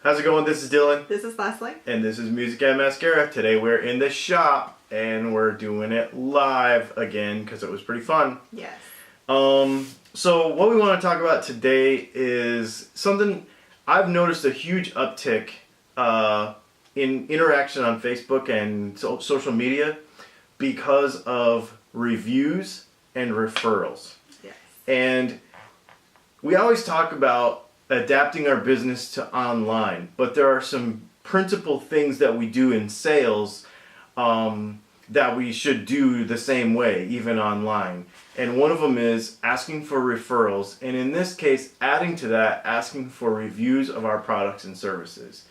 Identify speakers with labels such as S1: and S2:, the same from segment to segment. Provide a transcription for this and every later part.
S1: How's it going? This is Dylan.
S2: This is Leslie.
S1: And this is Music and Mascara. Today we're in the shop and we're doing it live again because it was pretty fun.
S2: Yes.
S1: So what we want to talk about today is something I've noticed a huge uptick in interaction on Facebook and social media because of reviews and referrals.
S2: Yes.
S1: And we always talk about adapting our business to online, but there are some principal things that we do in sales that we should do the same way, even online. And one of them is asking for referrals, and in this case, adding to that, asking for reviews of our products and services.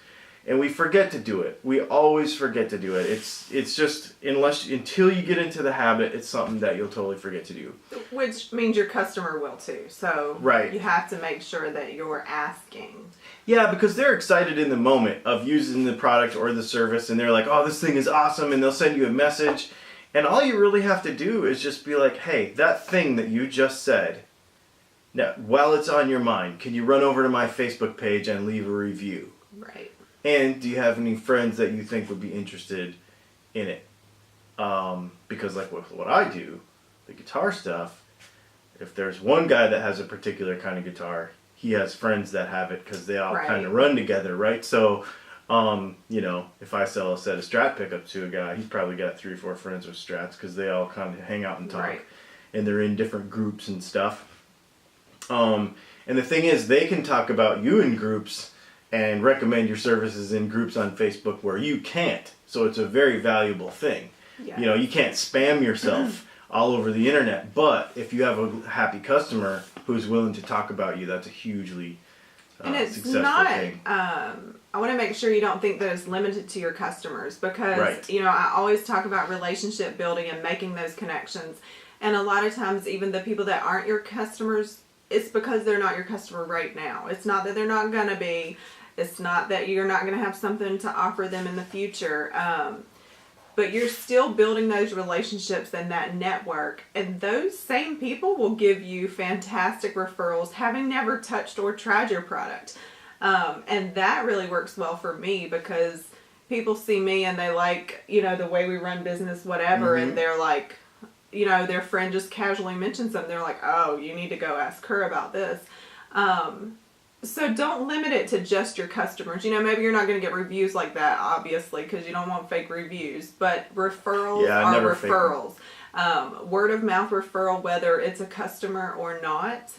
S1: And we forget to do it. We always forget to do it. It's just, until you get into the habit, it's something that you'll totally forget to do.
S2: Which means your customer will too. So
S1: right.
S2: You have to make sure that you're asking.
S1: Yeah, because they're excited in the moment of using the product or the service, and they're like, oh, this thing is awesome, and they'll send you a message. And all you really have to do is just be like, hey, that thing that you just said, now, while it's on your mind, can you run over to my Facebook page and leave a review?
S2: Right.
S1: And do you have any friends that you think would be interested in it? Because like with what I do, the guitar stuff, if there's one guy that has a particular kind of guitar, he has friends that have it because they all kind of run together, right? So, if I sell a set of Strat pickups to a guy, he's probably got 3 or 4 friends with Strats because they all kind of hang out and talk.
S2: Right.
S1: And they're in different groups and stuff. And the thing is, they can talk about you in groups and recommend your services in groups on Facebook where you can't. So it's a very valuable thing.
S2: Yeah.
S1: You can't spam yourself all over the internet, but if you have a happy customer who's willing to talk about you, that's a hugely successful thing.
S2: I want to make sure you don't think that it's limited to your customers because,
S1: right.
S2: I always talk about relationship building and making those connections. And a lot of times, even the people that aren't your customers, it's because they're not your customer right now. It's not that they're not going to be. It's not that you're not going to have something to offer them in the future. But you're still building those relationships and that network. And those same people will give you fantastic referrals, having never touched or tried your product. And that really works well for me because people see me and they like, the way we run business, whatever.
S1: Mm-hmm.
S2: And they're like, their friend just casually mentions something. They're like, oh, you need to go ask her about this. So don't limit it to just your customers. Maybe you're not going to get reviews like that, obviously, because you don't want fake reviews. But referrals are referrals. Word of mouth referral, whether it's a customer or not,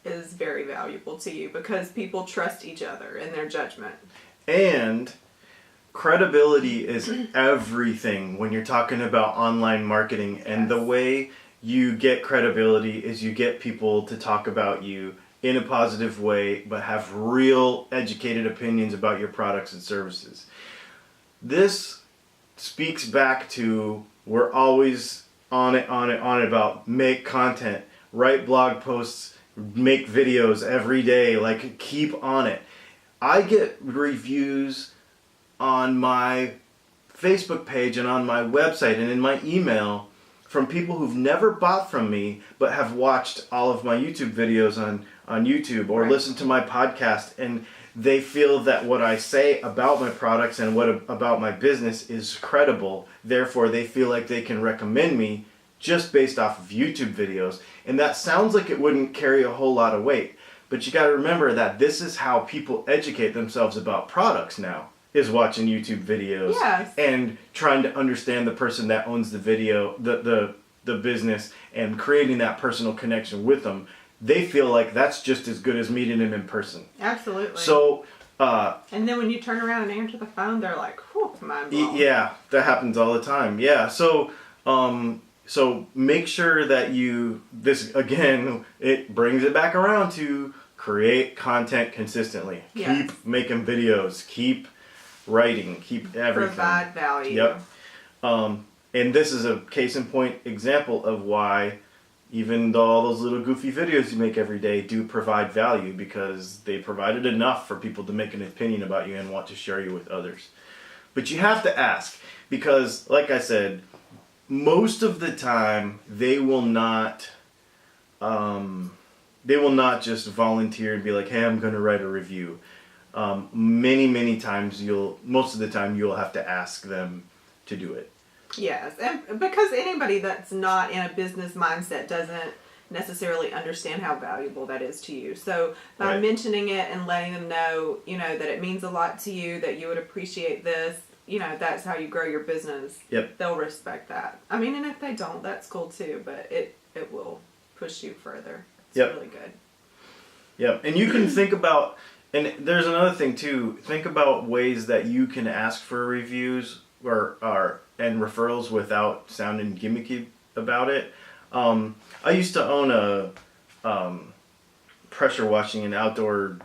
S2: is very valuable to you because people trust each other in their judgment.
S1: And credibility is everything when you're talking about online marketing. And the way you get credibility is you get people to talk about you in a positive way, but have real educated opinions about your products and services. This speaks back to we're always on it about make content, write blog posts, make videos every day, like keep on it. I get reviews on my Facebook page and on my website and in my email from people who've never bought from me but have watched all of my YouTube videos on YouTube or listened to my podcast, and they feel that what I say about my products and about my business is credible. Therefore, they feel like they can recommend me just based off of YouTube videos. And that sounds like it wouldn't carry a whole lot of weight, but you got to remember that this is how people educate themselves about products now, is watching YouTube videos and trying to understand the person that owns the video, the business, and creating that personal connection with them. They feel like that's just as good as meeting them in person.
S2: Absolutely.
S1: So,
S2: and then when you turn around and answer the phone, they're like, whew, mind blown.
S1: Yeah, that happens all the time. Yeah, so make sure that this again, it brings it back around to create content consistently.
S2: Yes.
S1: Keep making videos, keep writing, keep everything.
S2: Provide value.
S1: Yep. And this is a case in point example of why even though all those little goofy videos you make every day do provide value, because they provided enough for people to make an opinion about you and want to share you with others. But you have to ask, because like I said, most of the time they will not just volunteer and be like, hey, I'm going to write a review. many times most of the time you'll have to ask them to do it.
S2: Yes, and because anybody that's not in a business mindset doesn't necessarily understand how valuable that is to you. So by
S1: Right.
S2: mentioning it and letting them know, that it means a lot to you, that you would appreciate this, that's how you grow your business.
S1: Yep.
S2: They'll respect that. I mean, and if they don't, that's cool too, but it will push you further. It's
S1: Yep.
S2: really good.
S1: Yep. And you can think about, and there's another thing too, think about ways that you can ask for reviews and referrals without sounding gimmicky about it. I used to own a pressure washing and outdoor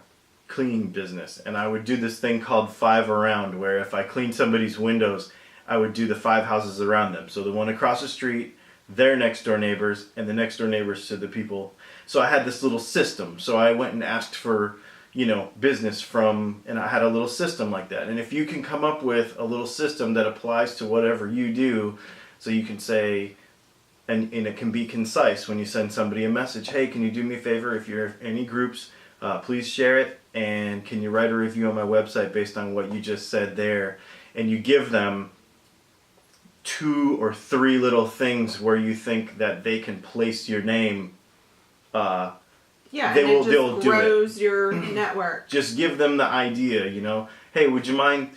S1: cleaning business, and I would do this thing called 5 around, where if I cleaned somebody's windows, I would do the 5 houses around them. So the one across the street, their next door neighbors, and the next door neighbors to the people. So I had this little system. So I went and asked for, business and I had a little system like that. And if you can come up with a little system that applies to whatever you do, so you can say, and it can be concise when you send somebody a message, hey, can you do me a favor? If you're in any groups, please share it. And can you write a review on my website based on what you just said there? And you give them 2 or 3 little things where you think that they can place your name.
S2: Yeah,
S1: They
S2: and
S1: will-
S2: it
S1: they'll
S2: just
S1: do it.
S2: grows your network.
S1: Just give them the idea, Hey, would you mind?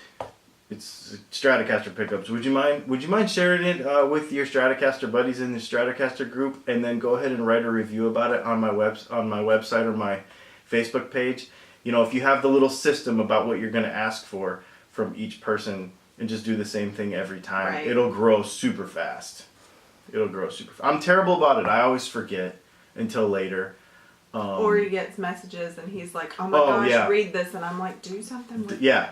S1: It's Stratocaster pickups. Would you mind sharing it with your Stratocaster buddies in the Stratocaster group, and then go ahead and write a review about it on my website or my Facebook page? If you have the little system about what you're going to ask for from each person, and just do the same thing every time,
S2: Right.
S1: it'll grow super fast. I'm terrible about it. I always forget until later.
S2: Or he gets messages and he's like, oh my
S1: Oh,
S2: gosh,
S1: yeah.
S2: read this. And I'm like, do something with
S1: Yeah.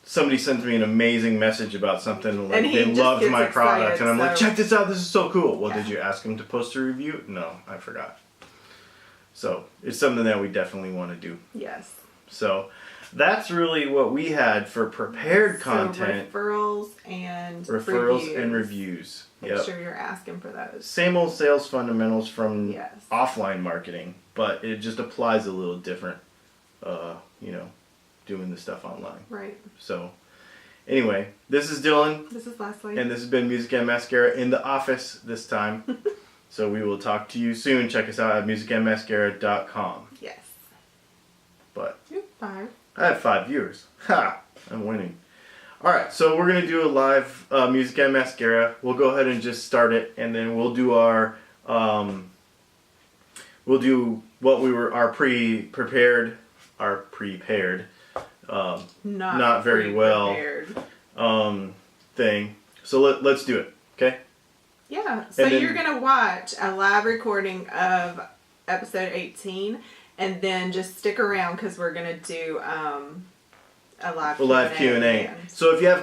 S1: Somebody sends me an amazing message about something, like
S2: And he
S1: they
S2: just
S1: loved
S2: gets
S1: my product,
S2: excited,
S1: and I'm like,
S2: so-
S1: check this out, this is so cool. Well,
S2: Yeah.
S1: did you ask him to post a review? No, I forgot. So it's something that we definitely want to do.
S2: Yes.
S1: So that's really what we had for prepared content,
S2: So referrals and
S1: reviews.
S2: Make
S1: Yep.
S2: sure you're asking for those.
S1: Same old sales fundamentals from
S2: Yes.
S1: offline marketing, but it just applies a little different, doing the stuff online.
S2: Right.
S1: So, anyway, this is Dylan,
S2: This is Leslie.
S1: and this has been Music and Mascara in the office this time. So we will talk to you soon. Check us out at musicandmascara.com.
S2: Yes.
S1: But
S2: You're 5.
S1: I have 5 viewers. Ha! I'm winning. Alright, so we're going to do a live Music and Mascara. We'll go ahead and just start it, and then we'll do our, prepared, not very well
S2: prepared.
S1: thing. So let's do it, okay?
S2: Yeah. So
S1: And then-
S2: you're going to watch a live recording of episode 18 and then just stick around because we're going to do a live
S1: A live
S2: Q&A
S1: Q&A.
S2: at the end.
S1: So if you have